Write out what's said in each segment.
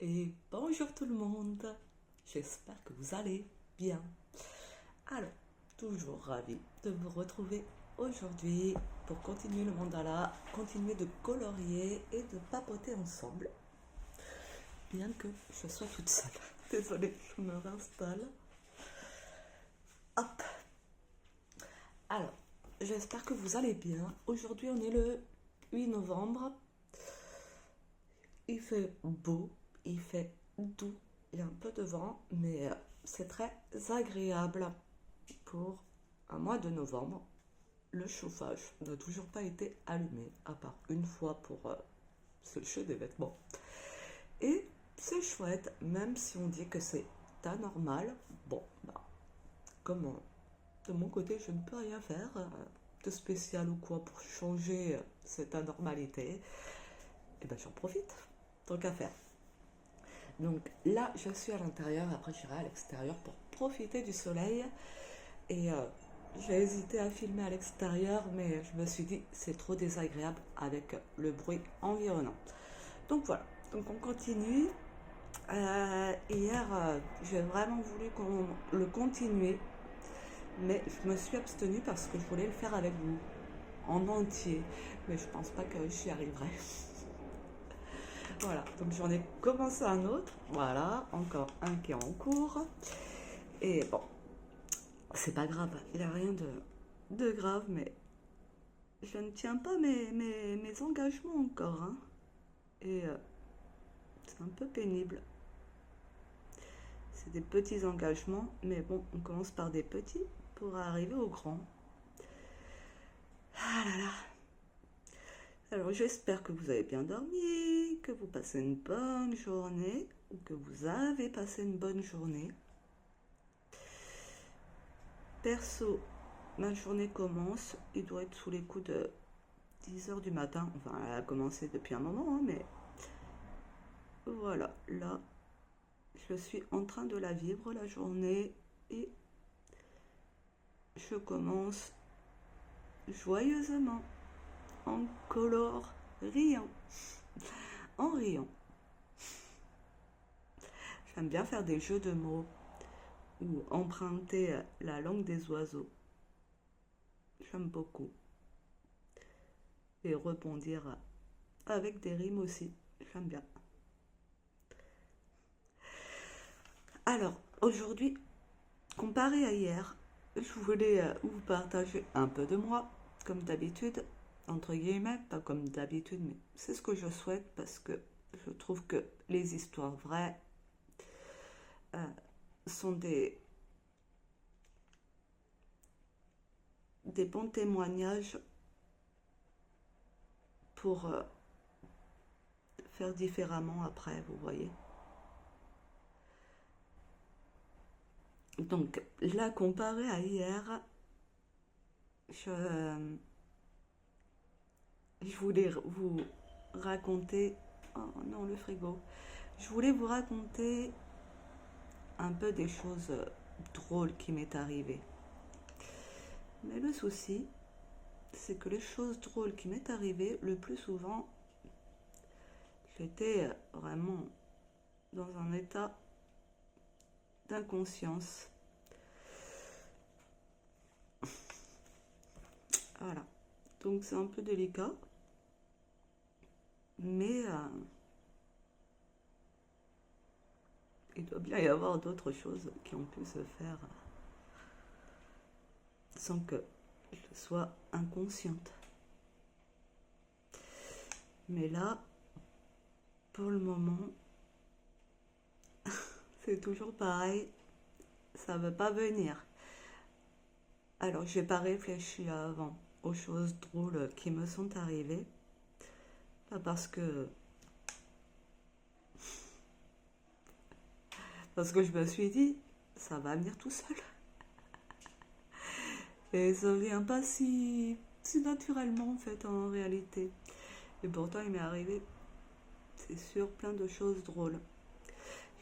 Et bonjour tout le monde, j'espère que vous allez bien. Alors, toujours ravi de vous retrouver aujourd'hui pour continuer le mandala, continuer de colorier et de papoter ensemble, bien que je sois toute seule. Désolée, je me réinstalle. Hop. Alors, j'espère que vous allez bien. Aujourd'hui, on est le 8 novembre. Il fait beau, il fait doux, il y a un peu de vent, mais c'est très agréable pour un mois de novembre. Le chauffage n'a toujours pas été allumé, à part une fois pour sécher des vêtements. Et c'est chouette, même si on dit que c'est anormal. Bon, bah, comme de mon côté, je ne peux rien faire de spécial ou quoi pour changer cette anormalité, et ben j'en profite, tant qu'à faire. Donc là, je suis à l'intérieur, après j'irai à l'extérieur pour profiter du soleil. Et j'ai hésité à filmer à l'extérieur, mais je me suis dit c'est trop désagréable avec le bruit environnant. Donc voilà, donc on continue. Hier, j'ai vraiment voulu qu'on le continue, mais je me suis abstenue parce que je voulais le faire avec vous en entier, mais je pense pas que j'y arriverai. Voilà, donc j'en ai commencé un autre, voilà, encore un qui est en cours. Et bon, c'est pas grave, il n'y a rien de grave, mais je ne tiens pas mes engagements encore, hein. Et c'est un peu pénible. C'est des petits engagements, mais bon, on commence par des petits pour arriver aux grands. Ah là là. Alors j'espère que vous avez bien dormi, que vous passez une bonne journée, ou que vous avez passé une bonne journée. Perso, ma journée commence, il doit être sous les coups de 10 h du matin. Enfin, elle a commencé depuis un moment, hein, mais voilà, là, je suis en train de la vivre la journée et je commence joyeusement, en coloriant, en riant. J'aime bien faire des jeux de mots ou emprunter la langue des oiseaux. J'aime beaucoup. Et rebondir avec des rimes aussi. J'aime bien. Alors, aujourd'hui, comparé à hier, je voulais vous partager un peu de moi, comme d'habitude, entre guillemets, pas comme d'habitude, mais c'est ce que je souhaite parce que je trouve que les histoires vraies euh, sont des bons témoignages pour faire différemment après, vous voyez. Donc là, comparé à hier, je, je voulais vous raconter... Oh non, le frigo. Je voulais vous raconter un peu des choses drôles qui m'est arrivées. Mais le souci, c'est que les choses drôles qui m'est arrivées, le plus souvent, j'étais vraiment dans un état d'inconscience. Voilà. Donc c'est un peu délicat, mais il doit bien y avoir d'autres choses qui ont pu se faire sans que je sois inconsciente. Mais là, pour le moment, c'est toujours pareil, ça ne veut pas venir. Alors, je n'ai pas réfléchi avant aux choses drôles qui me sont arrivées, pas parce que je me suis dit, ça va venir tout seul. Et ça ne vient pas si naturellement en fait en réalité. Et pourtant, il m'est arrivé, c'est sûr, plein de choses drôles.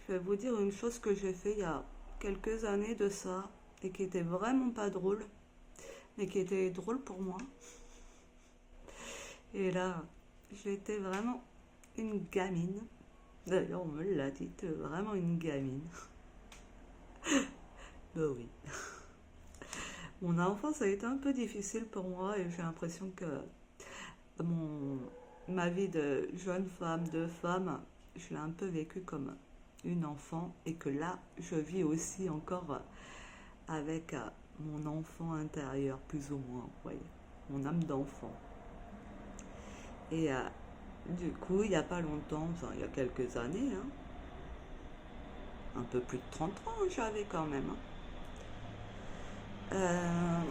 Je vais vous dire une chose que j'ai fait il y a quelques années de ça et qui était vraiment pas drôle, mais qui était drôle pour moi. Et là, j'étais vraiment une gamine. D'ailleurs, on me l'a dit, t'es vraiment une gamine. Ben oui. Mon enfance a été un peu difficile pour moi et j'ai l'impression que mon, ma vie de jeune femme, de femme, je l'ai un peu vécue comme une enfant et que là, je vis aussi encore avec mon enfant intérieur, plus ou moins, vous voyez, mon âme d'enfant. Et du coup, il n'y a pas longtemps, enfin il y a quelques années, hein, un peu plus de 30 ans j'avais quand même, hein, euh,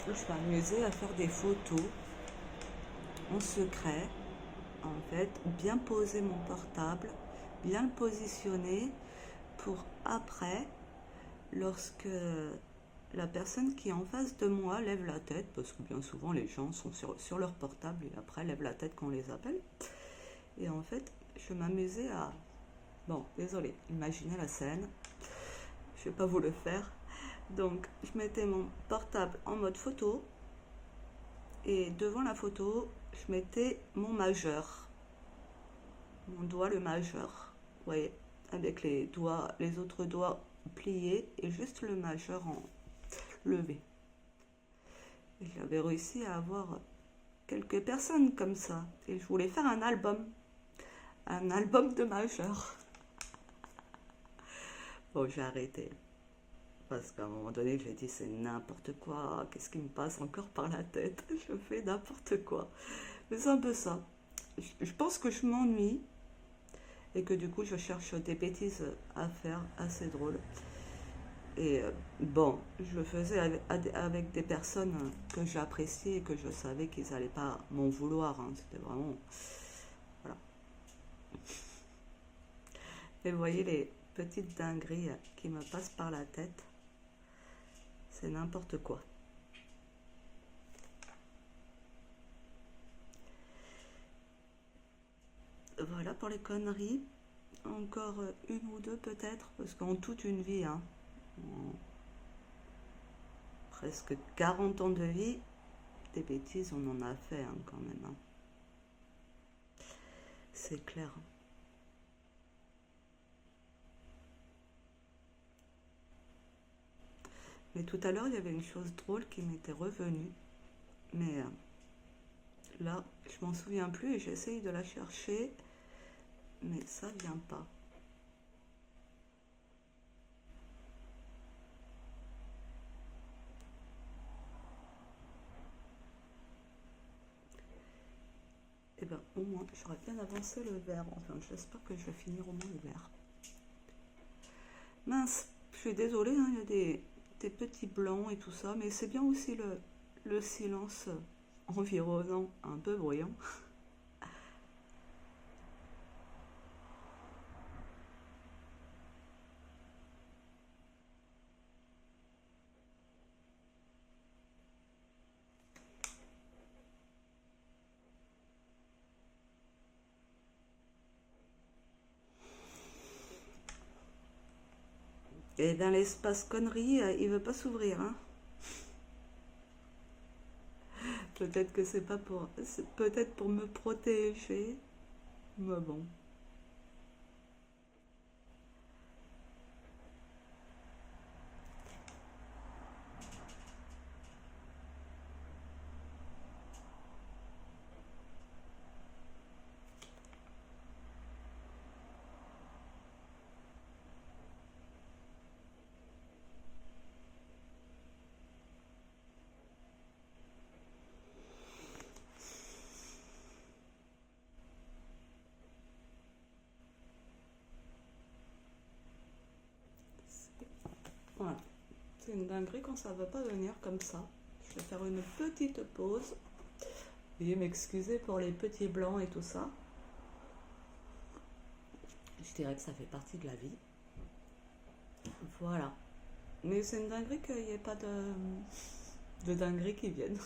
je m'amusais à faire des photos en secret, en fait, bien poser mon portable, bien le positionner pour après, lorsque la personne qui est en face de moi lève la tête, parce que bien souvent les gens sont sur leur portable et après lèvent la tête quand on les appelle. Et en fait, je m'amusais à... Bon, désolé, imaginez la scène, je vais pas vous le faire. Donc, je mettais mon portable en mode photo et devant la photo, je mettais mon majeur, mon doigt le majeur. Vous voyez, avec les doigts, les autres doigts pliés et juste le majeur en levé. Et j'avais réussi à avoir quelques personnes comme ça. Et je voulais faire un album de majeur. Bon, j'ai arrêté. Parce qu'à un moment donné, j'ai dit c'est n'importe quoi. Qu'est-ce qui me passe encore par la tête? Je fais n'importe quoi. Mais c'est un peu ça. Je pense que je m'ennuie et que du coup, je cherche des bêtises à faire assez drôles. Et bon, je le faisais avec des personnes que j'appréciais et que je savais qu'ils n'allaient pas m'en vouloir, hein. C'était vraiment... Voilà. Et vous voyez les petites dingueries qui me passent par la tête. C'est n'importe quoi. Voilà pour les conneries. Encore une ou deux peut-être, parce qu'en toute une vie, hein, en presque 40 ans de vie, des bêtises on en a fait, hein, quand même, hein. C'est clair. Mais tout à l'heure, il y avait une chose drôle qui m'était revenue. Mais là, je m'en souviens plus et j'essaye de la chercher, mais ça vient pas. Et ben au moins, j'aurais bien avancé le verre. Enfin, j'espère que je vais finir au moins le verre. Mince, je suis désolée, hein, il y a des petits blancs et tout ça, mais c'est bien aussi le silence environnant, un peu bruyant. Et dans l'espace connerie, il veut pas s'ouvrir, hein. Peut-être que c'est pas pour, c'est peut-être pour me protéger, mais bon. Voilà. C'est une dinguerie quand ça ne veut pas venir comme ça. Je vais faire une petite pause. Veuillez m'excuser pour les petits blancs et tout ça. Je dirais que ça fait partie de la vie. Voilà. Mais c'est une dinguerie qu'il n'y ait pas de dinguerie qui viennent.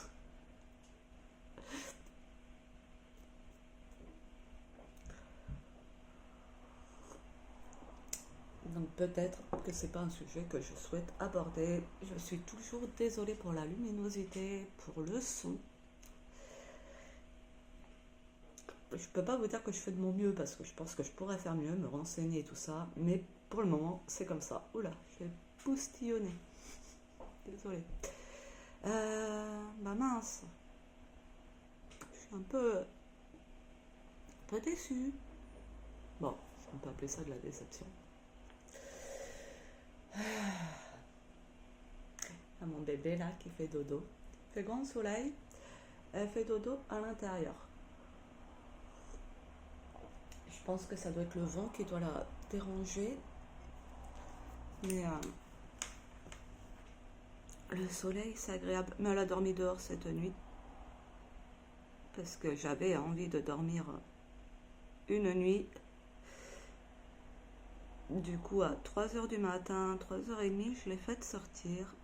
Donc peut-être que c'est pas un sujet que je souhaite aborder. Je suis toujours désolée pour la luminosité, pour le son. je peux pas vous dire que je fais de mon mieux parce que je pense que je pourrais faire mieux, me renseigner et tout ça, mais pour le moment, c'est comme ça. Oula, je vais poustillonner. Désolée. Bah mince, je suis un peu déçue. Bon, on peut appeler ça de la déception. À mon bébé là qui fait dodo. Il fait grand soleil, elle fait dodo à l'intérieur. Je pense que ça doit être le vent qui doit la déranger. Mais le soleil, c'est agréable. Mais elle a dormi dehors cette nuit. Parce que j'avais envie de dormir une nuit. Du coup, à 3 h du matin, 3 h 30, je l'ai faite sortir.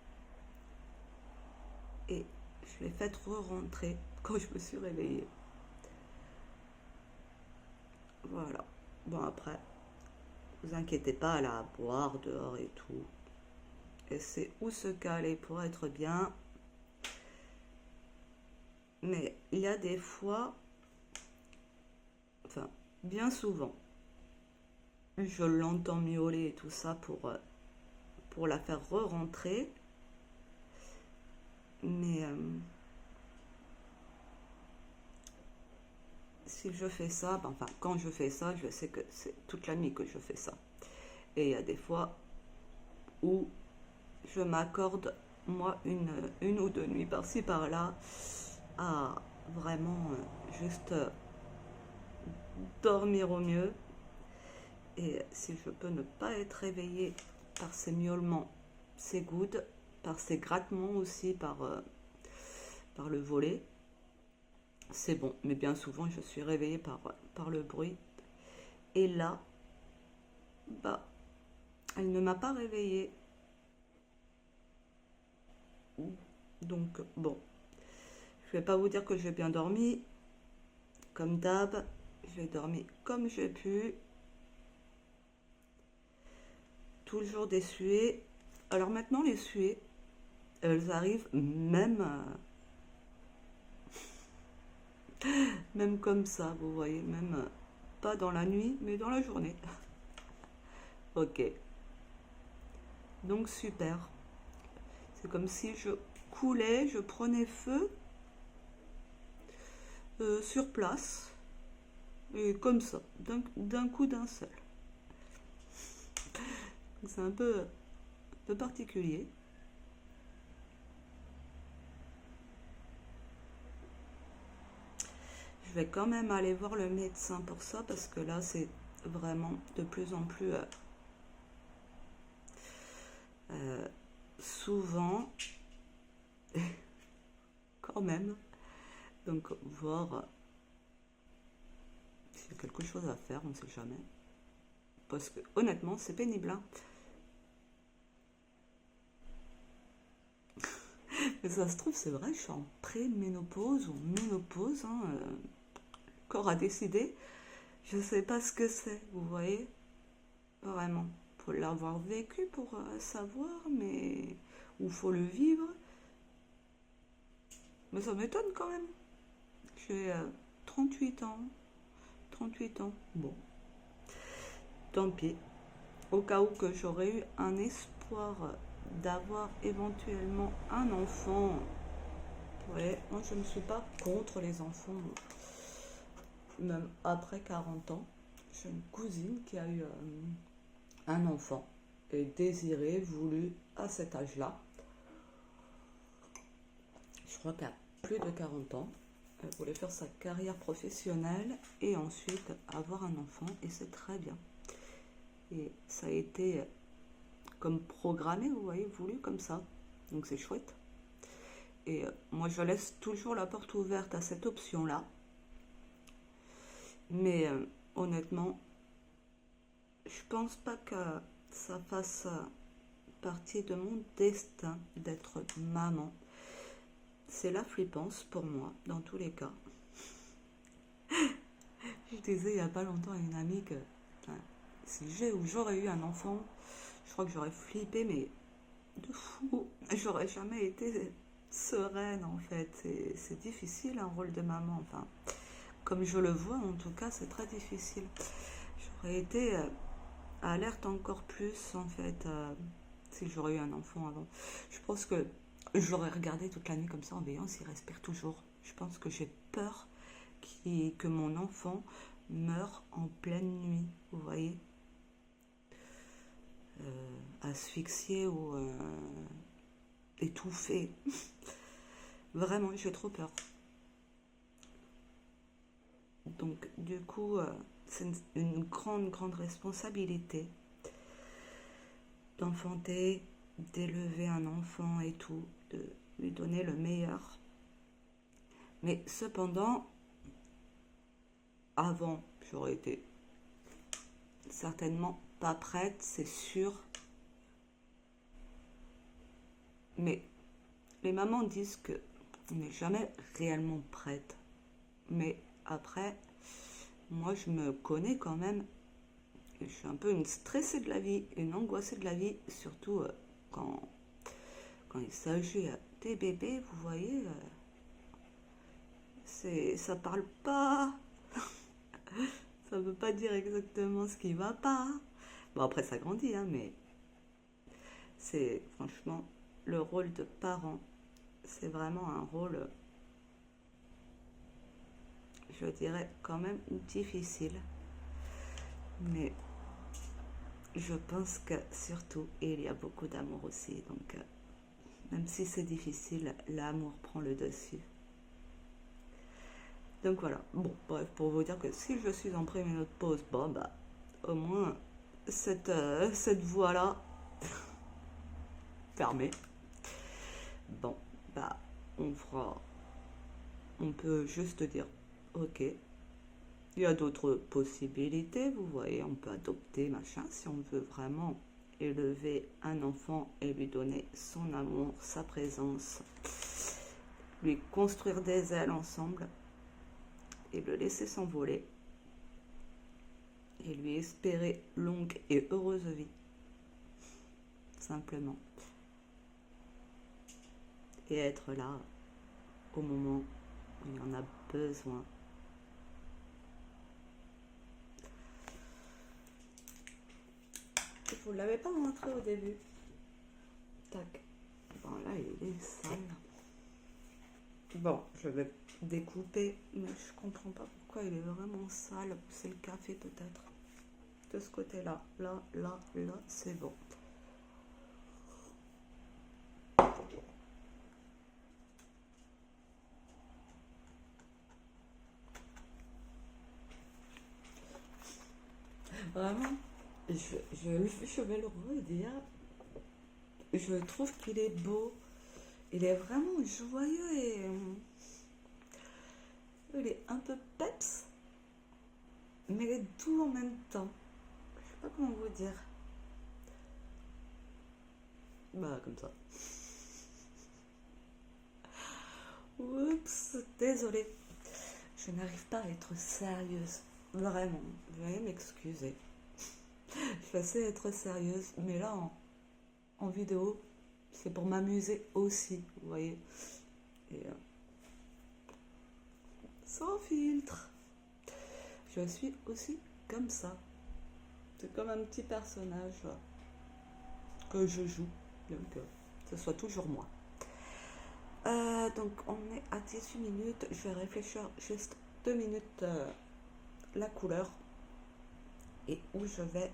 Et je l'ai faite re-rentrer quand je me suis réveillée. Voilà. Bon, après, vous inquiétez pas, elle a à boire dehors et tout. Elle sait où se caler pour être bien. Mais il y a des fois, enfin, bien souvent, je l'entends miauler et tout ça pour la faire re-rentrer. Mais si je fais ça, ben, enfin, quand je fais ça, je sais que c'est toute la nuit que je fais ça. Et il y a des fois où je m'accorde, moi, une ou deux nuits par-ci, par-là, à vraiment juste dormir au mieux. Et si je peux ne pas être réveillée par ces miaulements, ces gouttes, par ces grattements aussi, par le volet, c'est bon. Mais bien souvent, je suis réveillée par le bruit. Et là, bah, elle ne m'a pas réveillée. Donc, bon, je vais pas vous dire que j'ai bien dormi. Comme d'hab, j'ai dormi comme j'ai pu. Toujours des suées. Alors maintenant, les suées, elles arrivent même comme ça, vous voyez, même pas dans la nuit, mais dans la journée. Ok, donc super. C'est comme si je coulais, je prenais feu sur place, et comme ça, d'un coup d'un seul. C'est un peu particulier. Je vais quand même aller voir le médecin pour ça parce que là, c'est vraiment de plus en plus souvent, quand même. Donc, voir s'il y a quelque chose à faire, on ne sait jamais. Parce que honnêtement, c'est pénible, hein. Mais ça se trouve, c'est vrai, je suis en pré-ménopause ou ménopause, hein, le corps a décidé. Je ne sais pas ce que c'est, vous voyez. Vraiment. Faut l'avoir vécu pour savoir, mais ou faut le vivre. Mais ça m'étonne quand même. J'ai 38 ans. 38 ans. Bon, tant pis. Au cas où que j'aurais eu un espoir d'avoir éventuellement un enfant. Ouais, moi je ne suis pas contre les enfants, même après 40 ans. J'ai une cousine qui a eu un enfant et désiré, voulu à cet âge-là. Je crois qu'à plus de 40 ans, elle voulait faire sa carrière professionnelle et ensuite avoir un enfant et c'est très bien. Et ça a été comme programmé, vous voyez, voulu comme ça. Donc c'est chouette. Et moi je laisse toujours la porte ouverte à cette option-là. Mais honnêtement, je pense pas que ça fasse partie de mon destin d'être maman. C'est la flippance pour moi, dans tous les cas. Je disais il n'y a pas longtemps à une amie que enfin, si j'ai ou j'aurais eu un enfant, je crois que j'aurais flippé, mais de fou. J'aurais jamais été sereine en fait. C'est difficile un rôle de maman. Enfin, comme je le vois, en tout cas, c'est très difficile. J'aurais été alerte encore plus, en fait, si j'aurais eu un enfant avant. Je pense que je l'aurais regardé toute la nuit comme ça en veillant s'il respire toujours. Je pense que j'ai peur que mon enfant meure en pleine nuit, vous voyez, asphyxié ou étouffé. Vraiment, j'ai trop peur. Donc, du coup, c'est une grande, grande responsabilité d'enfanter, d'élever un enfant et tout, de lui donner le meilleur. Mais cependant, avant, j'aurais été certainement pas prête, c'est sûr. Mais les mamans disent que on n'est jamais réellement prête. Mais après, moi je me connais quand même. Je suis un peu une stressée de la vie, une angoissée de la vie, surtout quand, quand il s'agit des bébés, vous voyez, ça parle pas, ça veut pas dire exactement ce qui va pas. Bon après ça grandit, hein, mais c'est franchement le rôle de parent, c'est vraiment un rôle, je dirais quand même difficile, mais je pense que surtout il y a beaucoup d'amour aussi, donc même si c'est difficile, l'amour prend le dessus. Donc voilà, bon, bref, pour vous dire que si je suis en préménopause, bon, bah, au moins, cette voie-là, fermée. Bon, bah, on fera, on peut juste dire, ok, il y a d'autres possibilités, vous voyez, on peut adopter, machin, si on veut vraiment élever un enfant et lui donner son amour, sa présence, lui construire des ailes ensemble et le laisser s'envoler et lui espérer longue et heureuse vie, simplement. Et être là au moment où il y en a besoin. Vous ne l'avez pas montré au début. Tac. Bon, là, il est sale. Bon, je vais découper, mais je comprends pas pourquoi il est vraiment sale. C'est le café peut-être. De ce côté-là, là, là, là, c'est bon. Vraiment, je vais le redire. Je trouve qu'il est beau. Il est vraiment joyeux et il est un peu peps, mais il est doux en même temps. Je sais pas comment vous dire. Bah, comme ça. Oups, désolée. Je n'arrive pas à être sérieuse. Vraiment, veuillez m'excuser. Je sais être sérieuse, mais là, en vidéo, c'est pour m'amuser aussi, vous voyez. Et sans filtre. Je suis aussi comme ça. C'est comme un petit personnage que je joue. Donc, ce soit toujours moi. Donc, on est à 18 minutes. Je vais réfléchir juste 2 minutes la couleur et où je vais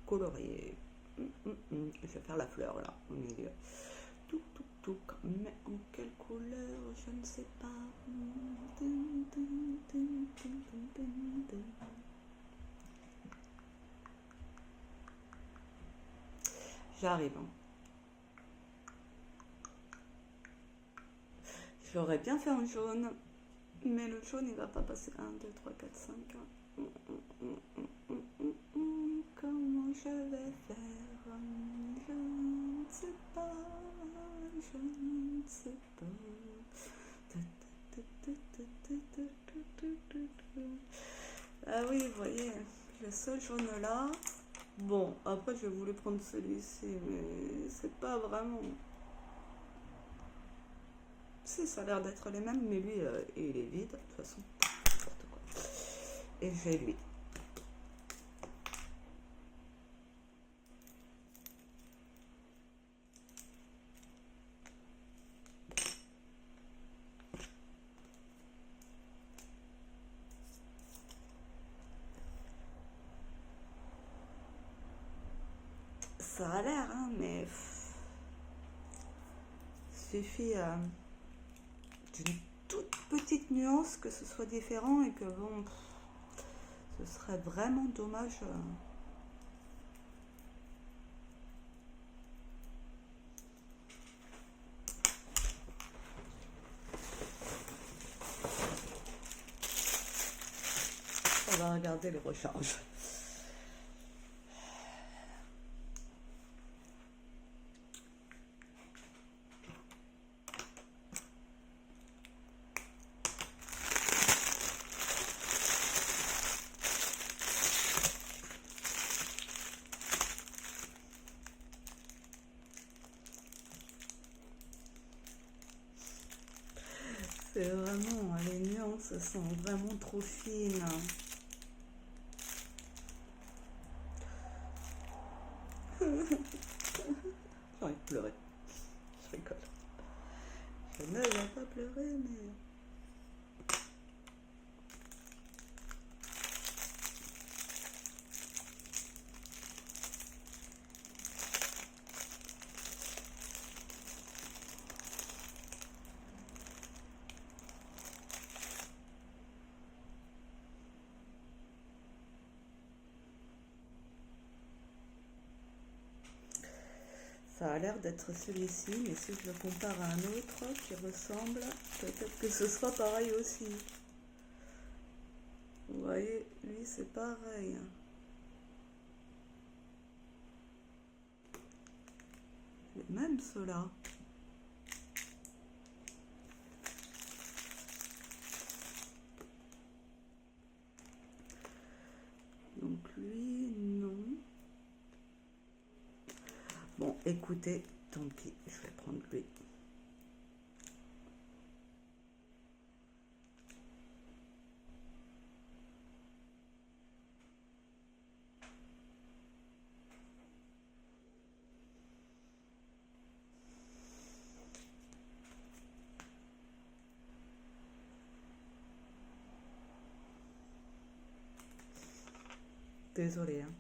colorier. Je vais faire la fleur là au milieu. Tout, tout, tout. Mais en quelle couleur, je ne sais pas. J'arrive. Hein. J'aurais bien fait en jaune, mais le jaune il va pas passer. 1, 2, 3, 4, 5. Comment je vais faire? Je ne sais pas. Je ne sais pas. Ah oui, vous voyez, j'ai ce jaune là. Bon, après je voulais prendre celui-ci, mais c'est pas vraiment. si, ça a l'air d'être les mêmes, mais lui, il est vide, de toute façon. N'importe quoi. Et j'ai lui. Ça a l'air, hein, mais suffit d'une toute petite nuance que ce soit différent et que bon, ce serait vraiment dommage. On va regarder les recharges. C'est vraiment, les nuances sont vraiment trop fines. J'ai envie de pleurer. Je rigole. Je ne vais pas pleurer, mais... Ça a l'air d'être celui-ci, mais si je le compare à un autre qui ressemble, peut-être que ce sera pareil aussi. Vous voyez, lui c'est pareil. Même ceux-là. Donc lui, non. Bon, écoutez, tant pis, je vais prendre lui. Désolée, hein.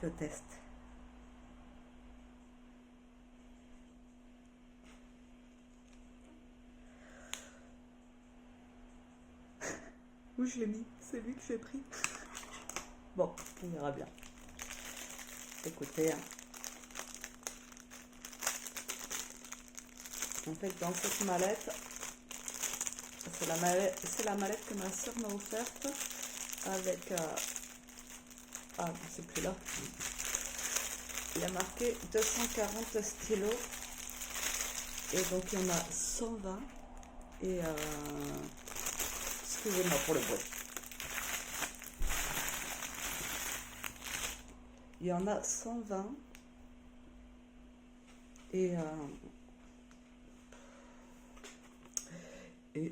Je teste. Où je l'ai mis? C'est lui que j'ai pris. Bon, on verra bien. Écoutez, hein. En fait, dans cette mallette, c'est la mallette que ma soeur m'a offerte avec... ah, c'est plus là. Il y a marqué 240 stylos. Et donc, il y en a 120. Et... excusez-moi pour le bruit. Il y en a 120. Et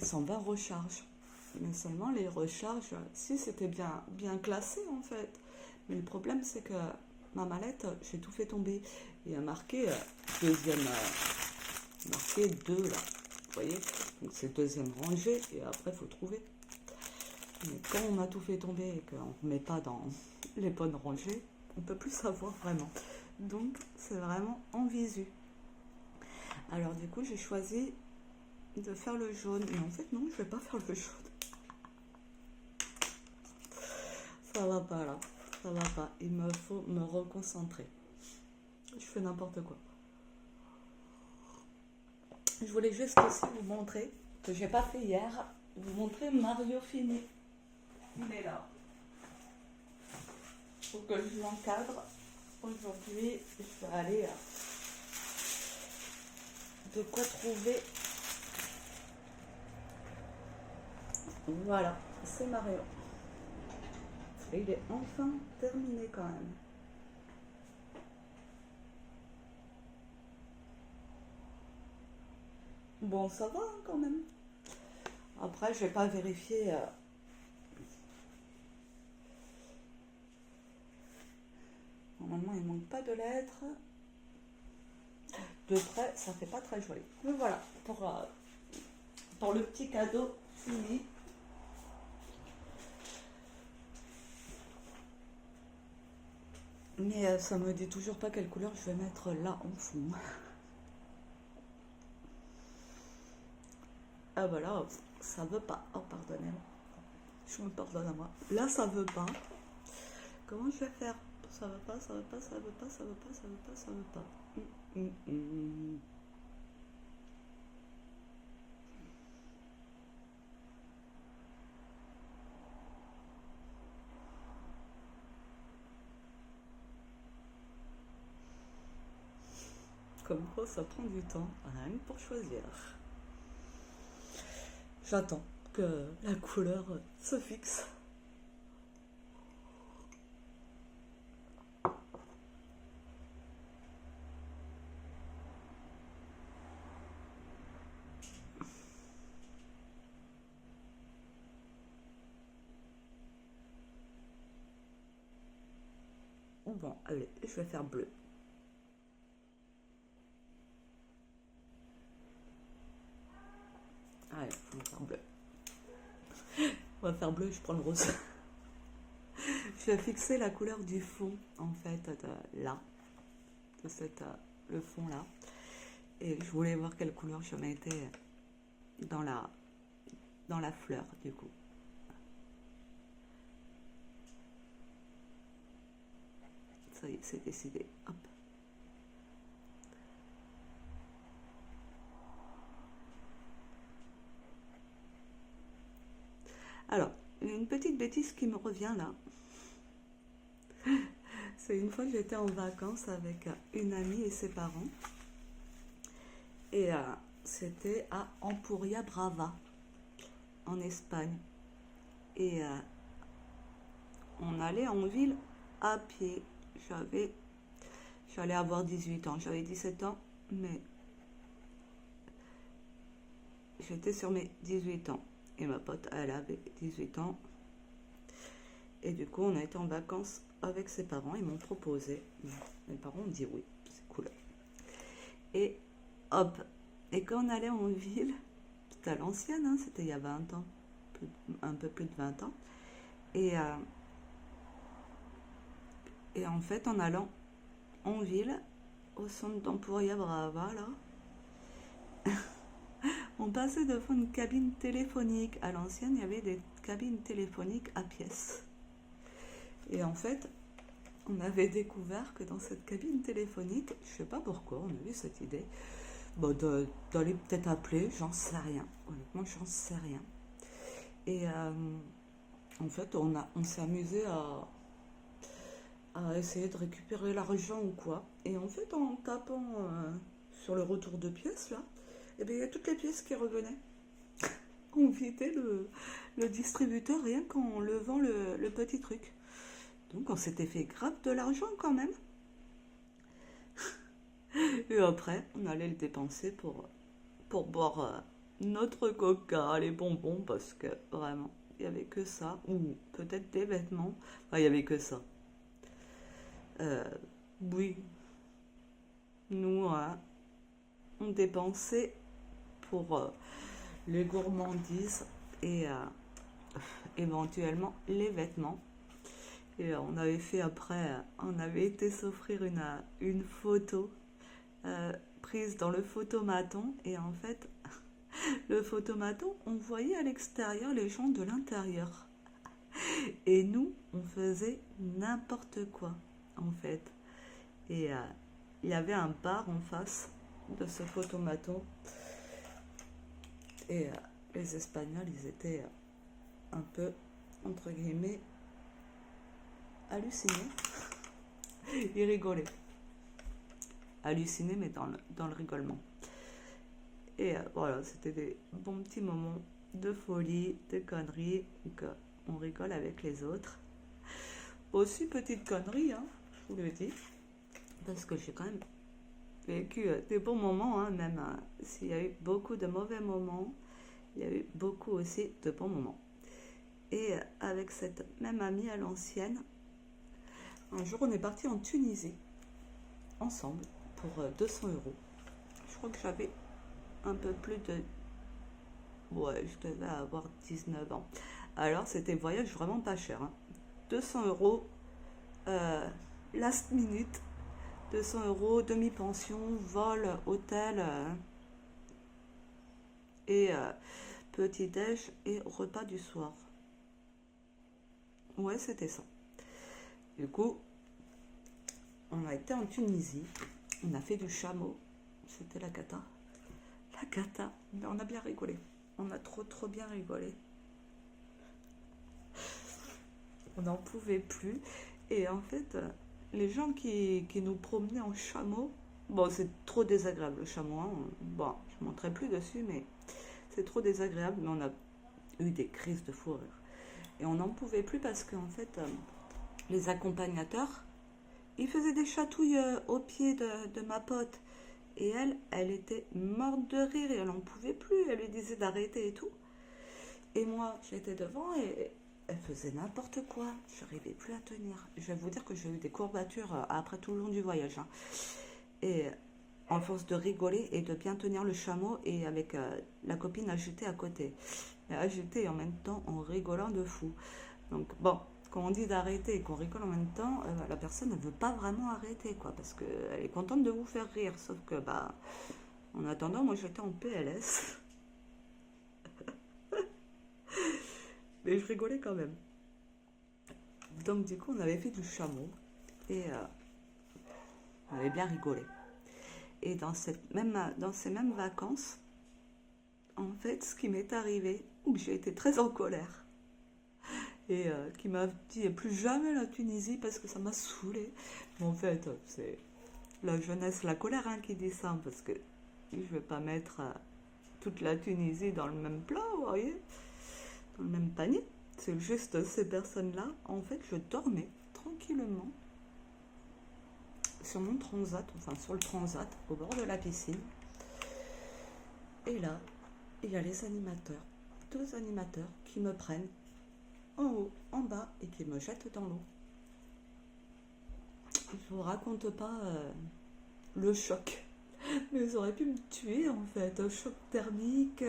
120 recharges. Mais seulement les recharges, si c'était bien classé en fait. Mais le problème c'est que ma mallette, j'ai tout fait tomber. Il y a marqué deuxième, marqué 2 là. Vous voyez? Donc c'est deuxième rangée et après il faut trouver. Mais quand on a tout fait tomber et qu'on ne met pas dans les bonnes rangées, on ne peut plus savoir vraiment. Donc c'est vraiment en visu. Alors du coup j'ai choisi de faire le jaune. Mais en fait non, je vais pas faire le jaune. Ça va pas là. Ça va pas. Il me faut me reconcentrer. Je fais n'importe quoi. Je voulais juste aussi vous montrer, que j'ai pas fait hier, vous montrer Mario fini. Il est là. Faut que je l'encadre. aujourd'hui, je vais aller de quoi trouver. Voilà, c'est Mario. Et il est enfin terminé quand même. Bon, ça va hein, quand même. Après, je vais pas vérifier. Normalement, il manque pas de lettres. De près, ça fait pas très joli. Mais voilà, pour le petit cadeau fini. Mais ça me dit toujours pas quelle couleur je vais mettre là en fond. Ah bah là, ça veut pas. Oh, pardonnez-moi. Je me pardonne à moi. Là, ça veut pas. Comment je vais faire? Ça veut pas, ça veut pas, ça veut pas, ça veut pas, ça veut pas, ça veut pas. Comme quoi, ça prend du temps, rien que pour choisir. J'attends que la couleur se fixe. Bon, allez, je vais faire bleu. Allez, on va faire bleu. On va faire bleu, je prends le rose. Je vais fixer la couleur du fond, en fait, de là, de le fond là. Et je voulais voir quelle couleur je mettais dans la fleur, du coup. Ça y est, c'est décidé. Hop. Alors, une petite bêtise qui me revient là. C'est une fois que j'étais en vacances avec une amie et ses parents. Et c'était à Empuria Brava, en Espagne. Et on allait en ville à pied. J'allais avoir 18 ans. J'avais 17 ans, mais j'étais sur mes 18 ans. Et ma pote, elle avait 18 ans. Et du coup, on a été en vacances avec ses parents. Ils m'ont proposé. Mes parents ont dit oui, c'est cool. Et hop. Et quand on allait en ville, c'était à l'ancienne, hein, c'était il y a 20 ans. Un peu plus de 20 ans. Et en fait, en allant en ville, au centre d'Empuria Brava, là, on passait devant une cabine téléphonique. À l'ancienne, il y avait des cabines téléphoniques à pièces. Et en fait, on avait découvert que dans cette cabine téléphonique, je sais pas pourquoi, on a eu cette idée, d'aller peut-être appeler, j'en sais rien. Honnêtement, j'en sais rien. Et en fait, on s'est amusé à essayer de récupérer l'argent ou quoi. Et en fait, en tapant sur le retour de pièces, là, et bien, il y a toutes les pièces qui revenaient. On vidait le distributeur rien qu'en levant le petit truc. Donc, on s'était fait grave de l'argent quand même. Et après, on allait le dépenser pour boire notre coca, les bonbons, parce que vraiment, il n'y avait que ça. Ou peut-être des vêtements. Enfin, il n'y avait que ça. Euh, oui, nous, on dépensait pour les gourmandises et éventuellement les vêtements. Et on avait fait après, on avait été s'offrir une photo prise dans le photomaton. Et en fait, le photomaton, on voyait à l'extérieur les gens de l'intérieur. Et nous, on faisait n'importe quoi, en fait. Et il y avait un bar en face de ce photomaton. Et les Espagnols, ils étaient un peu, entre guillemets, hallucinés. Ils rigolaient. Hallucinés, mais dans le rigolement. Et voilà, c'était des bons petits moments de folie, de conneries, donc on rigole avec les autres. Aussi petite connerie, hein, je vous le dis, parce que j'ai quand même vécu des bons moments, hein, même s'il y a eu beaucoup de mauvais moments, il y a eu beaucoup aussi de bons moments. Et avec cette même amie à l'ancienne, un jour on est parti en Tunisie, ensemble, pour 200 euros. Je crois que j'avais un peu plus de... Ouais, je devais avoir 19 ans. Alors c'était un voyage vraiment pas cher, hein. 200 euros, last minute, 200 euros, demi-pension, vol, hôtel, et petit-déj et repas du soir. Ouais, c'était ça. Du coup, on a été en Tunisie, on a fait du chameau, c'était la cata. La cata, mais on a bien rigolé. On a trop bien rigolé. On n'en pouvait plus. Et en fait, les gens qui nous promenaient en chameau, bon, c'est trop désagréable le chameau, hein. Bon, je ne monterai plus dessus, mais c'est trop désagréable. Mais on a eu des crises de fou rire. Et on n'en pouvait plus parce qu'en fait, les accompagnateurs, ils faisaient des chatouilles au pied de ma pote. Et elle était morte de rire et elle n'en pouvait plus. Elle lui disait d'arrêter et tout. Et moi, j'étais devant et elle faisait n'importe quoi. Je n'arrivais plus à tenir. Je vais vous dire que j'ai eu des courbatures après tout le long du voyage, hein. Et en force de rigoler et de bien tenir le chameau et avec la copine agitée à côté. Agitée et en même temps en rigolant de fou. Donc bon, quand on dit d'arrêter et qu'on rigole en même temps, la personne ne veut pas vraiment arrêter, quoi, parce qu'elle est contente de vous faire rire. Sauf que, bah, en attendant, moi j'étais en PLS. Mais je rigolais quand même. Donc du coup, on avait fait du chameau et on avait bien rigolé. Et dans ces mêmes vacances, en fait, ce qui m'est arrivé, où j'ai été très en colère, et qui m'a dit plus jamais la Tunisie parce que ça m'a saoulé. Mais en fait, c'est la jeunesse, la colère, hein, qui dit ça, parce que je vais pas mettre toute la Tunisie dans le même plat, vous voyez, dans le même panier. C'est juste ces personnes-là, en fait, je dormais tranquillement sur mon transat, enfin sur le transat, au bord de la piscine. Et là, il y a les animateurs, deux animateurs qui me prennent en haut, en bas et qui me jettent dans l'eau. Je vous raconte pas le choc. Mais ils auraient pu me tuer en fait, un choc thermique,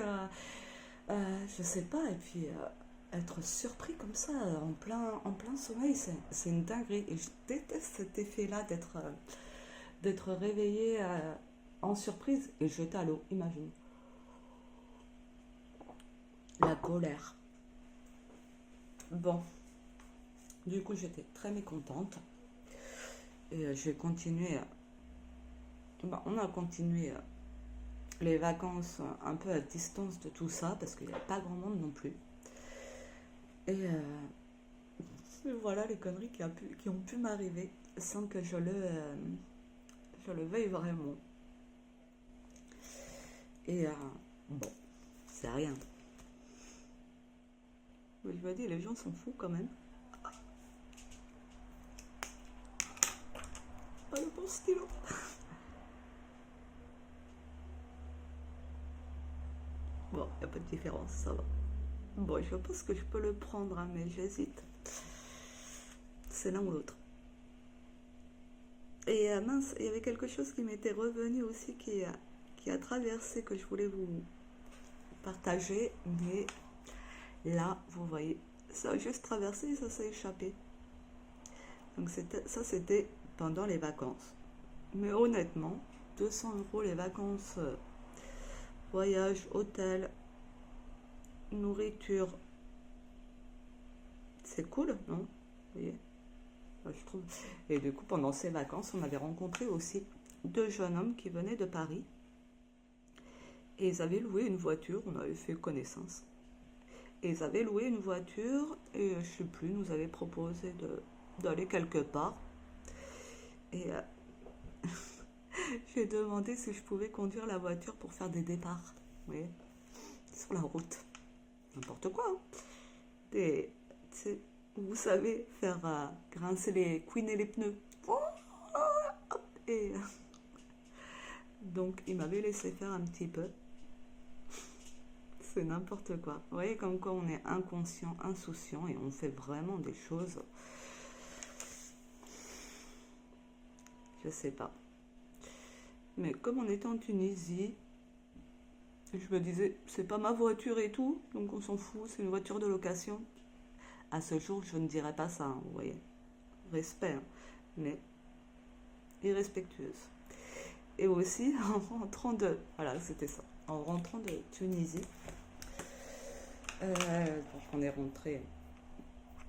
je sais pas, et puis être surpris comme ça en plein sommeil, c'est une dinguerie. Et je déteste cet effet-là d'être réveillé en surprise et jeté à l'eau, imagine. La colère. Bon, du coup j'étais très mécontente et j'ai continué. Bah, on a continué les vacances un peu à distance de tout ça parce qu'il n'y avait pas grand monde non plus. Et voilà les conneries qui ont pu m'arriver sans que je le veuille vraiment. Et bon, c'est rien. Mais je me dis, les gens sont fous quand même. Pas le bon stylo. Bon, il n'y a pas de différence, ça va. Bon, je pense que je peux le prendre, hein, mais j'hésite. C'est l'un ou l'autre. Et mince, il y avait quelque chose qui m'était revenu aussi qui a traversé, que je voulais vous partager, mais là, vous voyez, ça a juste traversé et ça s'est échappé. Donc ça, c'était pendant les vacances. Mais honnêtement, 200 euros les vacances, voyage, hôtel, nourriture, c'est cool, non? Vous voyez, je trouve. Et du coup, pendant ces vacances, on avait rencontré aussi deux jeunes hommes qui venaient de Paris. Et ils avaient loué une voiture, on avait fait connaissance. Et ils avaient loué une voiture et je sais plus, nous avaient proposé d'aller quelque part. Et j'ai demandé si je pouvais conduire la voiture pour faire des départs. Vous voyez, sur la route. N'importe quoi. Hein. Des, vous savez, faire grincer les couines et les pneus. Et donc, il m'avait laissé faire un petit peu. C'est n'importe quoi. Vous voyez, comme quoi on est inconscient, insouciant et on fait vraiment des choses. Je sais pas. Mais comme on était en Tunisie, je me disais, c'est pas ma voiture et tout, donc on s'en fout, c'est une voiture de location. À ce jour, je ne dirais pas ça, hein, vous voyez. Respect, hein, mais irrespectueuse. Et aussi, en rentrant de... Voilà, c'était ça. En rentrant de Tunisie, donc on est rentré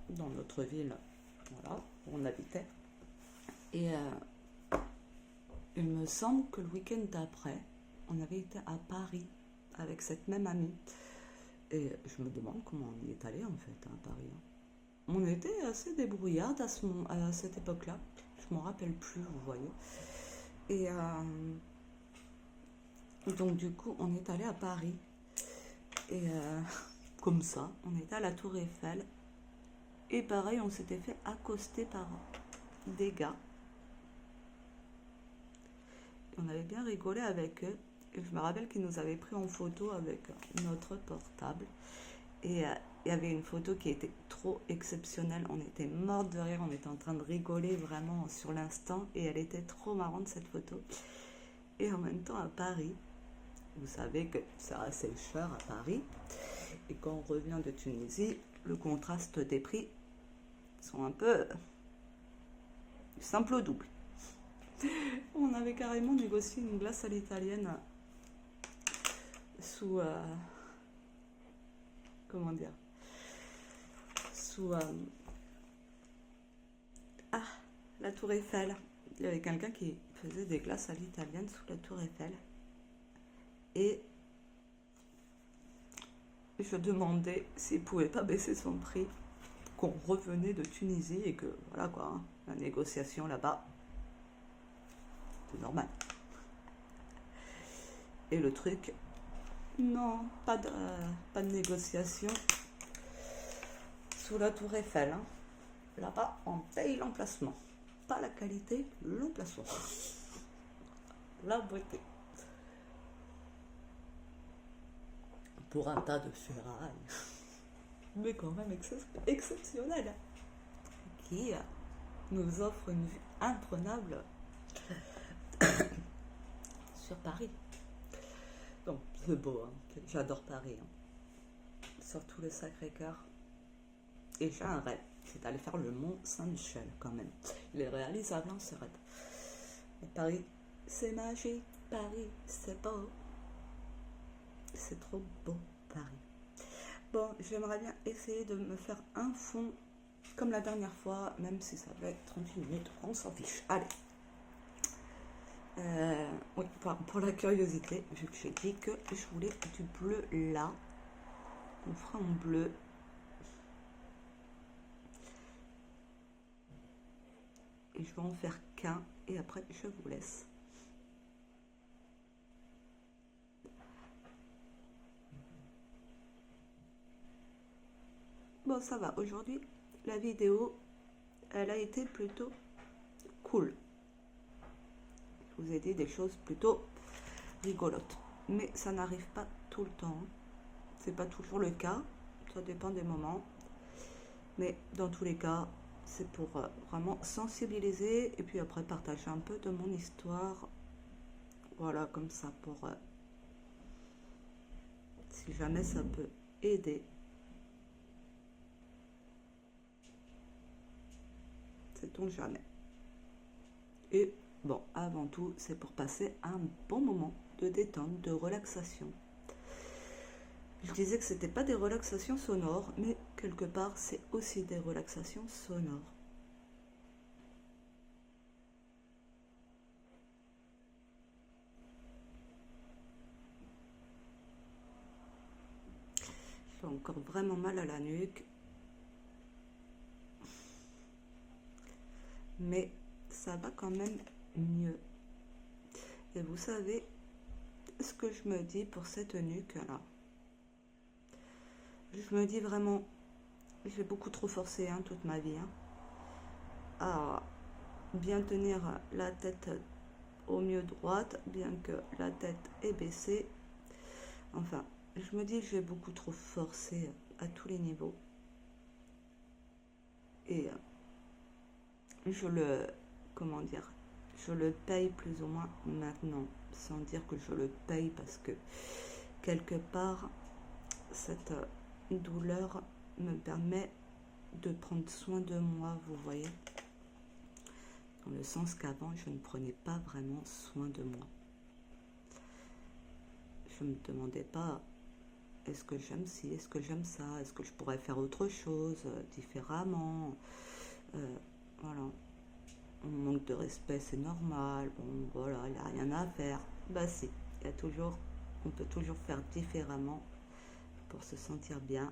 dans notre ville, voilà, où on habitait. Et il me semble que le week-end d'après, on avait été à Paris avec cette même amie. Et je me demande comment on y est allé en fait à Paris. Hein. On était assez débrouillards à cette époque-là. Je m'en rappelle plus, vous voyez. Et donc du coup, on est allé à Paris. Et comme ça, on était à la Tour Eiffel. Et pareil, on s'était fait accoster par des gars. Et on avait bien rigolé avec eux. Et je me rappelle qu'ils nous avaient pris en photo avec notre portable. Et il y avait une photo qui était trop exceptionnelle. On était morts de rire, on était en train de rigoler vraiment sur l'instant. Et elle était trop marrante cette photo. Et en même temps à Paris, vous savez que c'est assez cher à Paris. Et quand on revient de Tunisie, le contraste des prix sont un peu simple au double. On avait carrément négocié une glace à l'italienne sous... comment dire, sous la Tour Eiffel. Il y avait quelqu'un qui faisait des glaces à l'italienne sous la Tour Eiffel. Et je demandais s'il pouvait pas baisser son prix, qu'on revenait de Tunisie et que voilà quoi, hein, la négociation là-bas, c'est normal. Et le truc, non, pas de négociation sous la Tour Eiffel. Hein. Là-bas, on paye l'emplacement. Pas la qualité, l'emplacement. La beauté. Pour un tas de ferrailles. Mais quand même exceptionnel. Qui nous offre une vue imprenable sur Paris. Donc, c'est beau. Hein. J'adore Paris. Hein. Surtout le Sacré-Cœur. Et j'ai un rêve. C'est d'aller faire le Mont Saint-Michel quand même. Il est réalisable, hein, ce rêve. Mais Paris, c'est magique. Paris, c'est beau. C'est trop beau, Paris. Bon, j'aimerais bien essayer de me faire un fond comme la dernière fois, même si ça va être 38 minutes, on s'en fiche. Allez. Oui, pour la curiosité, vu que j'ai dit que je voulais du bleu là, on fera en bleu. Et je vais en faire qu'un et après je vous laisse. Bon, ça va. Aujourd'hui, la vidéo, elle a été plutôt cool. Je vous ai dit des choses plutôt rigolotes. Mais ça n'arrive pas tout le temps. C'est pas toujours le cas. Ça dépend des moments. Mais dans tous les cas, c'est pour vraiment sensibiliser et puis après partager un peu de mon histoire. Voilà, comme ça, pour si jamais ça peut aider. Sait-on jamais. Et bon, avant tout, c'est pour passer un bon moment de détente, de relaxation. Je disais que c'était pas des relaxations sonores, mais quelque part, c'est aussi des relaxations sonores. J'ai encore vraiment mal à la nuque. Mais ça va quand même mieux. Et vous savez ce que je me dis pour cette nuque là? Je me dis vraiment, j'ai beaucoup trop forcé toute ma vie à bien tenir la tête au mieux droite, bien que la tête est baissée. Enfin, je me dis que j'ai beaucoup trop forcé à tous les niveaux. Et je le, comment dire, je le paye plus ou moins maintenant, sans dire que je le paye parce que quelque part, cette douleur me permet de prendre soin de moi, vous voyez, dans le sens qu'avant, je ne prenais pas vraiment soin de moi. Je ne me demandais pas, est-ce que j'aime ci, est-ce que j'aime ça, est-ce que je pourrais faire autre chose différemment, voilà. On manque de respect, c'est normal, bon voilà, il n'y a rien à faire. Bah si, il y a toujours, on peut toujours faire différemment pour se sentir bien.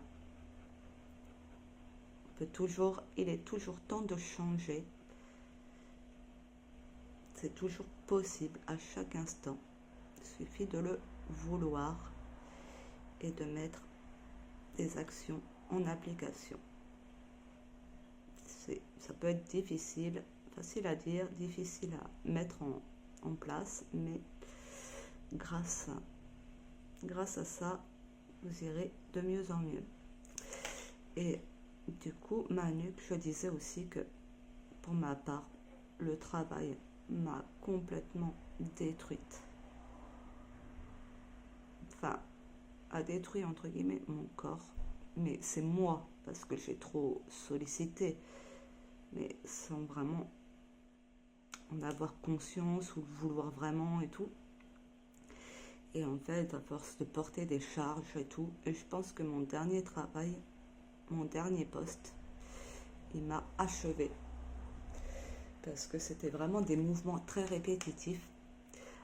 On peut toujours, il est toujours temps de changer. C'est toujours possible à chaque instant. Il suffit de le vouloir et de mettre des actions en application. Ça peut être difficile, facile à dire, difficile à mettre en place, mais grâce à ça, vous irez de mieux en mieux. Et du coup, ma nuque, je disais aussi que pour ma part, le travail m'a complètement détruite. Enfin, a détruit entre guillemets mon corps, mais c'est moi parce que j'ai trop sollicité, mais sans vraiment en avoir conscience ou vouloir vraiment et tout. Et en fait, à force de porter des charges et tout, et je pense que mon dernier travail, mon dernier poste, il m'a achevé. Parce que c'était vraiment des mouvements très répétitifs,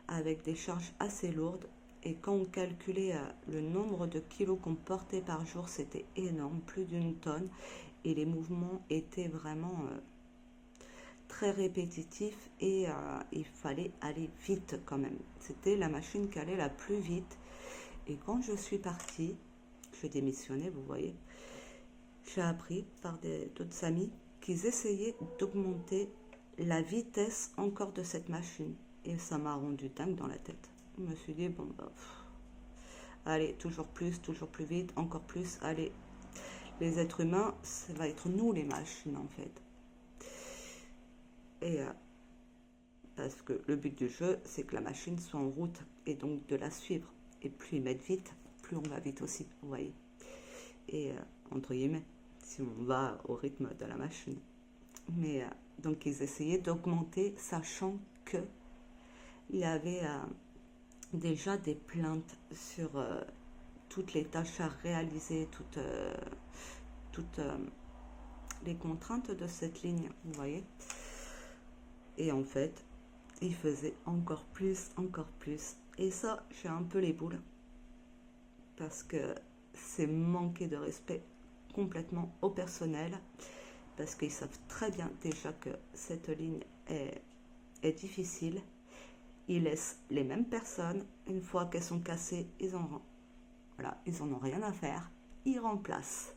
avec des charges assez lourdes. Et quand on calculait le nombre de kilos qu'on portait par jour, c'était énorme, plus d'1 tonne. Et les mouvements étaient vraiment très répétitifs et il fallait aller vite quand même. C'était la machine qui allait la plus vite. Et quand je suis partie, je démissionnais, vous voyez, j'ai appris par d'autres amis qu'ils essayaient d'augmenter la vitesse encore de cette machine. Et ça m'a rendu dingue dans la tête. Je me suis dit, bon, bah, allez, toujours plus vite, encore plus, allez. Les êtres humains, ça va être nous les machines en fait. Et parce que le but du jeu, c'est que la machine soit en route et donc de la suivre. Et plus ils mettent vite, plus on va vite aussi, vous voyez. Et entre guillemets, si on va au rythme de la machine. Mais donc ils essayaient d'augmenter, sachant que il y avait déjà des plaintes sur toutes les tâches à réaliser, toutes les contraintes de cette ligne, vous voyez. Et en fait, il faisait encore plus. Et ça, j'ai un peu les boules. Parce que c'est manquer de respect complètement au personnel. Parce qu'ils savent très bien déjà que cette ligne est difficile. Ils laissent les mêmes personnes, une fois qu'elles sont cassées, ils en ont rien à faire. Ils remplacent.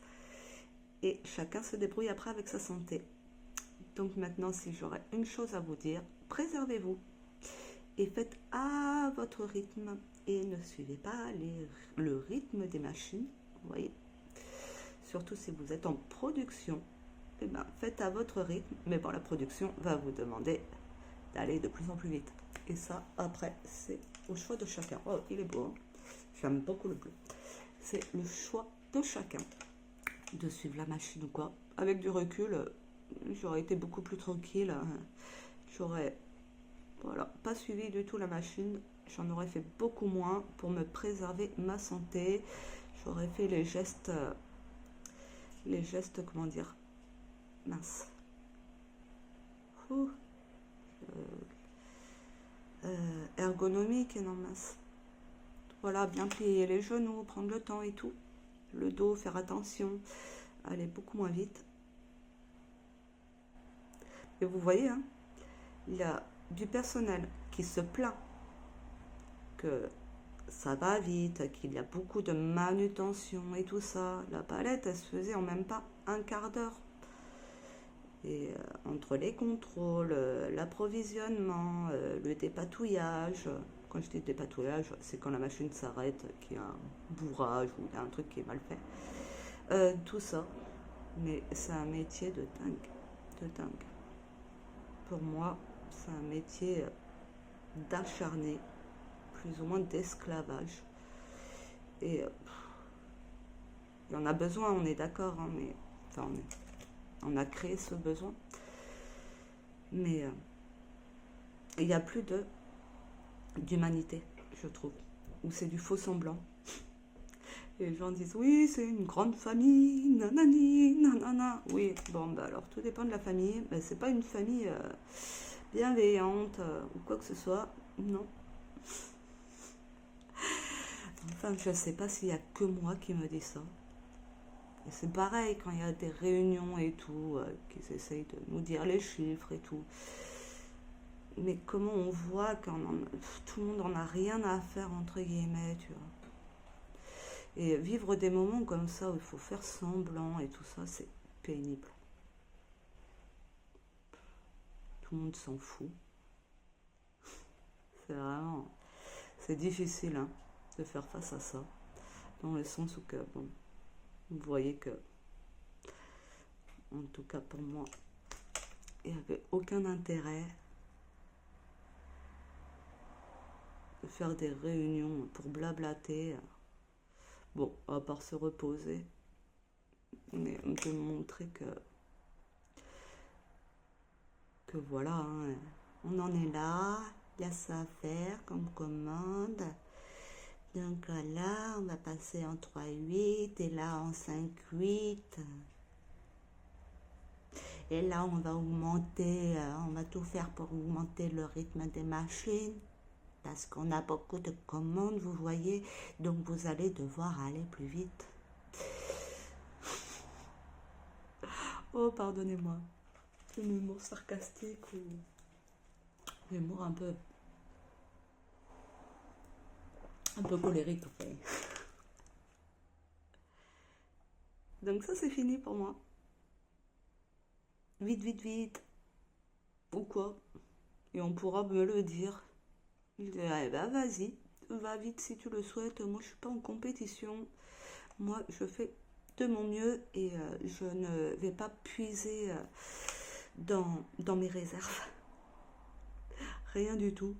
Et chacun se débrouille après avec sa santé. Donc maintenant, si j'aurais une chose à vous dire, préservez-vous et faites à votre rythme et ne suivez pas le rythme des machines, vous voyez. Surtout si vous êtes en production, eh ben, faites à votre rythme, mais bon, la production va vous demander d'aller de plus en plus vite. Et ça, après, c'est au choix de chacun. Oh, il est beau, hein. J'aime beaucoup le bleu. C'est le choix de chacun de suivre la machine ou quoi. Avec du recul, j'aurais été beaucoup plus tranquille. J'aurais pas suivi du tout la machine. J'en aurais fait beaucoup moins pour me préserver ma santé. J'aurais fait les gestes, comment dire, mince. Ergonomique et non mince. Voilà, bien plier les genoux, prendre le temps et tout. Le dos, faire attention, aller beaucoup moins vite. Et vous voyez, hein, Il y a du personnel qui se plaint que ça va vite, qu'il y a beaucoup de manutention et tout ça. La palette, elle se faisait en même pas un quart d'heure. Et entre les contrôles, l'approvisionnement, le dépatouillage, quand je dis dépatouillage, c'est quand la machine s'arrête, qu'il y a un bourrage ou il y a un truc qui est mal fait. Tout ça. Mais c'est un métier de dingue. De dingue. Pour moi, c'est un métier d'acharné, plus ou moins d'esclavage. Et il y en a besoin, on est d'accord, hein, mais enfin, on a créé ce besoin. Mais il n'y a plus d'humanité, je trouve. Ou c'est du faux semblant. Et les gens disent oui, c'est une grande famille, nanani, nanana. Oui, bon, bah alors tout dépend de la famille. Mais c'est pas une famille bienveillante ou quoi que ce soit. Non. Enfin, je sais pas s'il y a que moi qui me dis ça. Et c'est pareil quand il y a des réunions et tout, qu'ils essayent de nous dire les chiffres et tout. Mais comment on voit quand tout le monde en a rien à faire, entre guillemets, tu vois. Et vivre des moments comme ça où il faut faire semblant et tout ça, c'est pénible. Tout le monde s'en fout. C'est vraiment... C'est difficile hein, de faire face à ça. Dans le sens où que, bon, vous voyez que, en tout cas pour moi, il n'y avait aucun intérêt de faire des réunions pour blablater. Bon, à part se reposer, mais de montrer que voilà, hein, on en est là, il y a ça à faire comme commande. Donc là, on va passer en 3-8 et là en 5-8. Et là, on va augmenter, on va tout faire pour augmenter le rythme des machines. Parce qu'on a beaucoup de commandes, vous voyez. Donc, vous allez devoir aller plus vite. Oh, pardonnez-moi. C'est un humour sarcastique ou l'humour un peu colérique. Enfin. Donc ça, c'est fini pour moi. Vite, vite, vite. Ou quoi? Et on pourra me le dire. Je dirais, bah vas-y, va vite si tu le souhaites. Moi, je suis pas en compétition. Moi, je fais de mon mieux et je ne vais pas puiser dans mes réserves. Rien du tout.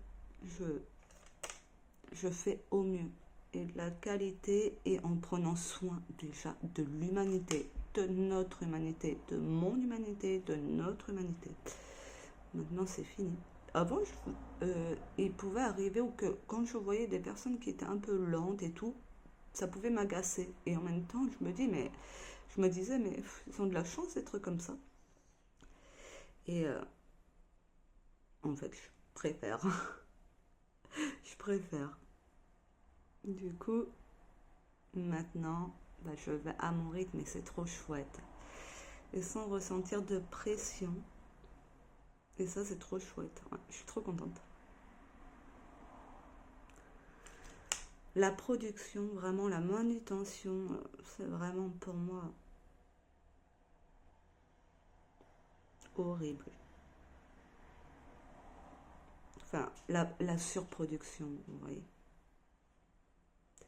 Je fais au mieux. Et de la qualité et en prenant soin déjà de l'humanité, de notre humanité, de mon humanité, de notre humanité. Maintenant, c'est fini. Avant, il pouvait arriver que quand je voyais des personnes qui étaient un peu lentes et tout, ça pouvait m'agacer. Et en même temps, je me disais, mais ils ont de la chance d'être comme ça. Et en fait, je préfère. Je préfère. Du coup, maintenant, bah, je vais à mon rythme et c'est trop chouette. Et sans ressentir de pression. Et ça, c'est trop chouette. Ouais, je suis trop contente. La production, vraiment, la manutention, c'est vraiment pour moi horrible. Enfin, la surproduction, vous voyez.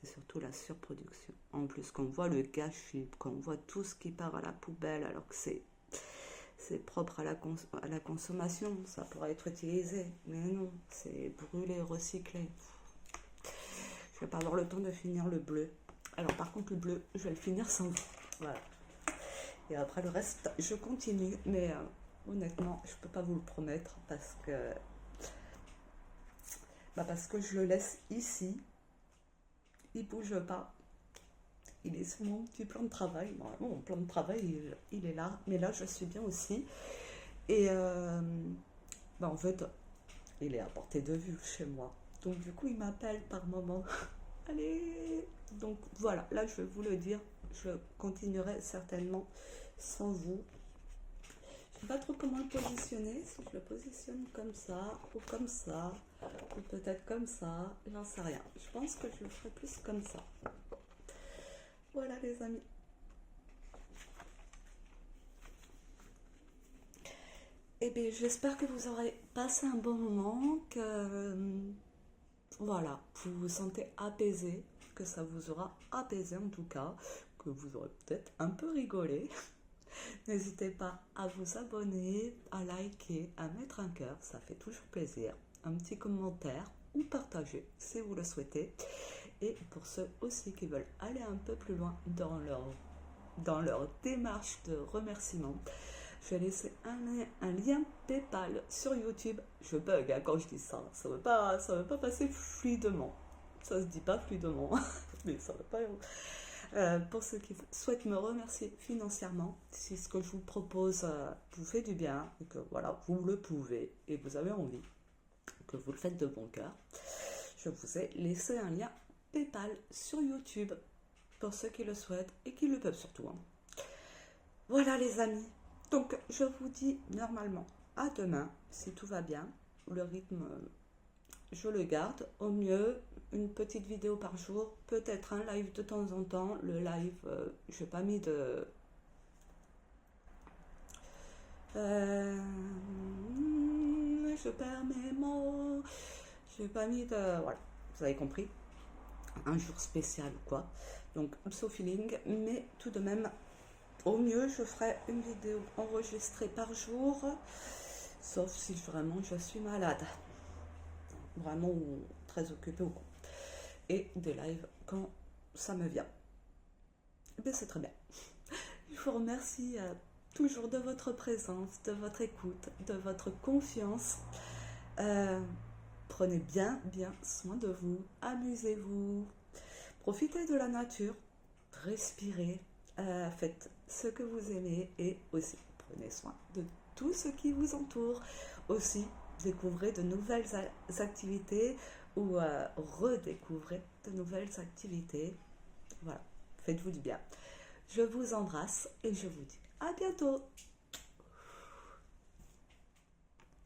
C'est surtout la surproduction. En plus, quand on voit le gâchis, quand on voit tout ce qui part à la poubelle, alors que c'est propre à la consommation, ça pourrait être utilisé. Mais non, c'est brûlé, recyclé. Je vais pas avoir le temps de finir le bleu. Alors par contre, le bleu, je vais le finir sans vous. Voilà. Et après le reste, je continue. Mais honnêtement, je peux pas vous le promettre parce que je le laisse ici. Il bouge pas. Il est sur mon petit plan de travail. Bon, mon plan de travail, il est là. Mais là, je suis bien aussi. Et en fait, il est à portée de vue chez moi. Donc du coup, il m'appelle par moment. Allez. Donc voilà, là, je vais vous le dire. Je continuerai certainement sans vous. sais pas trop comment le positionner, si je le positionne comme ça, ou peut-être comme ça, j'en sais rien. Je pense que je le ferai plus comme ça. Voilà les amis. Eh bien, j'espère que vous aurez passé un bon moment, que voilà, vous vous sentez apaisé, que ça vous aura apaisé en tout cas, que vous aurez peut-être un peu rigolé. N'hésitez pas à vous abonner, à liker, à mettre un cœur, ça fait toujours plaisir. Un petit commentaire ou partager si vous le souhaitez. Et pour ceux aussi qui veulent aller un peu plus loin dans leur démarche de remerciement, je vais laisser un lien PayPal sur YouTube. Je bug hein, quand je dis ça. Ça veut pas passer fluidement. Ça se dit pas fluidement, mais ça veut pas. Pour ceux qui souhaitent me remercier financièrement, si ce que je vous propose vous fait du bien et que voilà, vous le pouvez et vous avez envie, que vous le faites de bon cœur, je vous ai laissé un lien PayPal sur YouTube pour ceux qui le souhaitent et qui le peuvent surtout. Hein. Voilà les amis. Donc je vous dis normalement à demain si tout va bien. Le rythme, je le garde. Au mieux, une petite vidéo par jour, peut-être un live de temps en temps. Le live, je n'ai pas mis de... je perds mes mots. Je n'ai pas mis de... Voilà, vous avez compris. Un jour spécial ou quoi. Donc, so feeling. Mais tout de même, au mieux, je ferai une vidéo enregistrée par jour. Sauf si vraiment je suis malade. Vraiment très occupée ou quoi. Et des lives quand ça me vient. Et bien c'est très bien. Je vous remercie toujours de votre présence, de votre écoute, de votre confiance. Prenez bien soin de vous, amusez-vous, profitez de la nature, respirez, faites ce que vous aimez et aussi prenez soin de tout ce qui vous entoure. Aussi, découvrez de nouvelles activités ou redécouvrez de nouvelles activités. Voilà, faites-vous du bien. Je vous embrasse et je vous dis à bientôt.